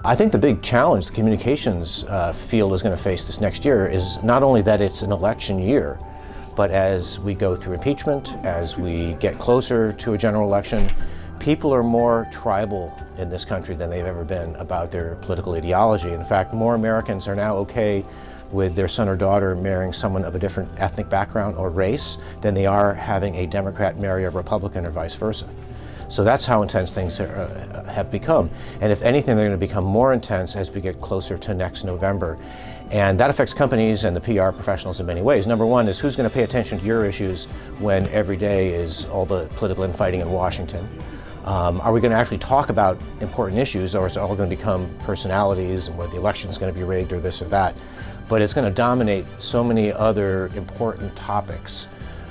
I think the big challenge the communications field is going to face this next year is not only that it's an election year, but as we go through impeachment, as we get closer to a general election, people are more tribal in this country than they've ever been about their political ideology. In fact, more Americans are now okay with their son or daughter marrying someone of a different ethnic background or race than they are having a Democrat marry a Republican or vice versa. So that's how intense things have become. And if anything, they're going to become more intense as we get closer to next November. And that affects companies and the PR professionals in many ways. Number one is who's going to pay attention to your issues when every day is all the political infighting in Washington? Are we going to actually talk about important issues, or is it all going to become personalities and whether the election is going to be rigged or this or that? But it's going to dominate so many other important topics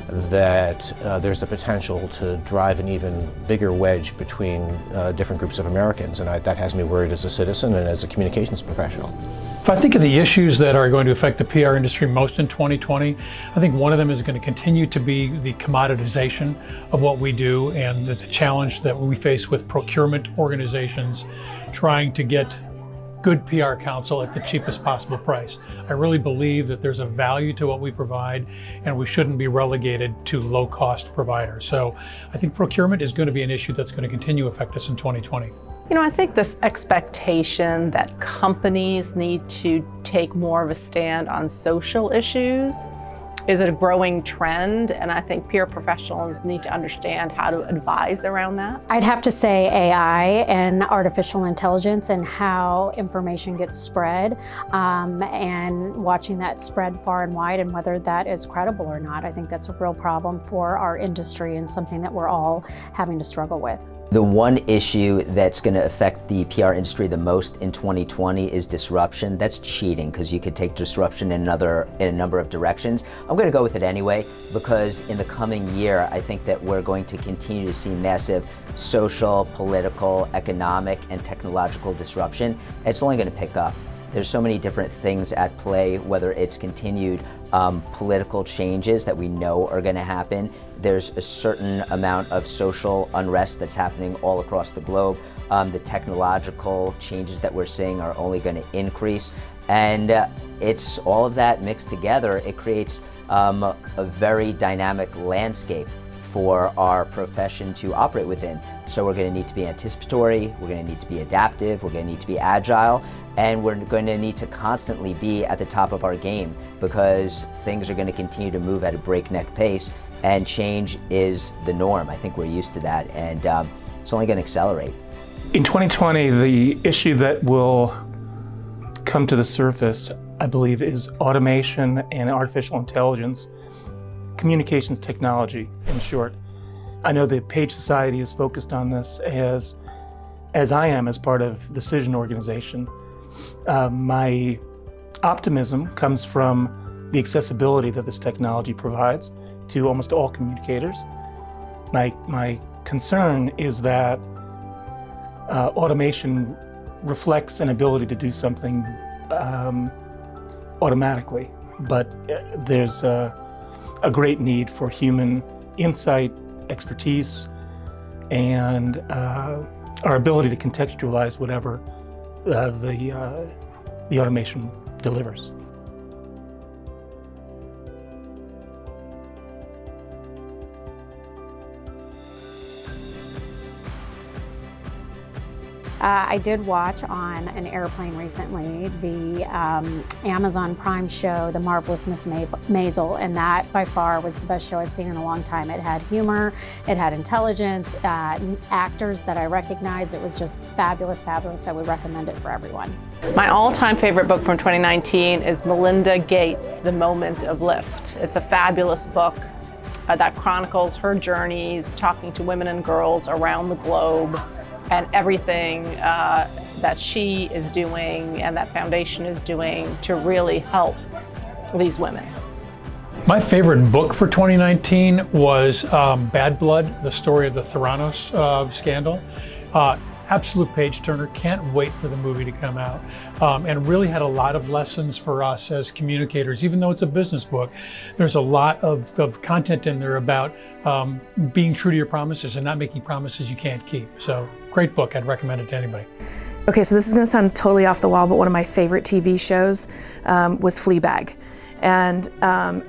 that there's the potential to drive an even bigger wedge between different groups of Americans, and that has me worried as a citizen and as a communications professional. If I think of the issues that are going to affect the PR industry most in 2020, I think one of them is going to continue to be the commoditization of what we do and the challenge that we face with procurement organizations trying to get good PR counsel at the cheapest possible price. I really believe that there's a value to what we provide and we shouldn't be relegated to low-cost providers. So I think procurement is going to be an issue that's going to continue to affect us in 2020. You know, I think this expectation that companies need to take more of a stand on social issues is a growing trend, and I think PR professionals need to understand how to advise around that. I'd have to say AI and artificial intelligence and how information gets spread, and watching that spread far and wide and whether that is credible or not. I think that's a real problem for our industry and something that we're all having to struggle with. The one issue that's going to affect the PR industry the most in 2020 is disruption. That's cheating, because you could take disruption in a number of directions. I'm going to go with it anyway, because in the coming year, I think that we're going to continue to see massive social, political, economic, and technological disruption. It's only going to pick up. There's so many different things at play, whether it's continued political changes that we know are going to happen. There's a certain amount of social unrest that's happening all across the globe. The technological changes that we're seeing are only going to increase. And it's all of that mixed together. It creates a very dynamic landscape for our profession to operate within. So we're going to need to be anticipatory, we're going to need to be adaptive, we're going to need to be agile, and we're going to need to constantly be at the top of our game, because things are going to continue to move at a breakneck pace, and change is the norm. I think we're used to that, and it's only going to accelerate. In 2020, the issue that will come to the surface, I believe, is automation and artificial intelligence. Communications technology, in short. I know the Page Society is focused on this as I am as part of the Cision organization. My optimism comes from the accessibility that this technology provides to almost all communicators. My concern is that automation reflects an ability to do something automatically, but there's a great need for human insight, expertise, and our ability to contextualize whatever the automation delivers. I did watch on an airplane recently the Amazon Prime show, The Marvelous Miss Maisel, and that by far was the best show I've seen in a long time. It had humor, it had intelligence, actors that I recognized. It was just fabulous, fabulous. I would recommend it for everyone. My all-time favorite book from 2019 is Melinda Gates' The Moment of Lift. It's a fabulous book that chronicles her journeys talking to women and girls around the globe, and everything that she is doing and that foundation is doing to really help these women. My favorite book for 2019 was Bad Blood, the story of the Theranos scandal. Absolute page turner, can't wait for the movie to come out. And really had a lot of lessons for us as communicators. Even though it's a business book, there's a lot of content in there about being true to your promises and not making promises you can't keep. So great book, I'd recommend it to anybody. Okay, so this is going to sound totally off the wall, but one of my favorite TV shows was Fleabag. And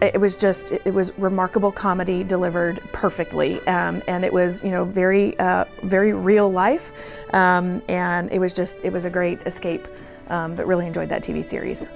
it was remarkable comedy delivered perfectly, and it was very real life, and it was a great escape. But really enjoyed that TV series.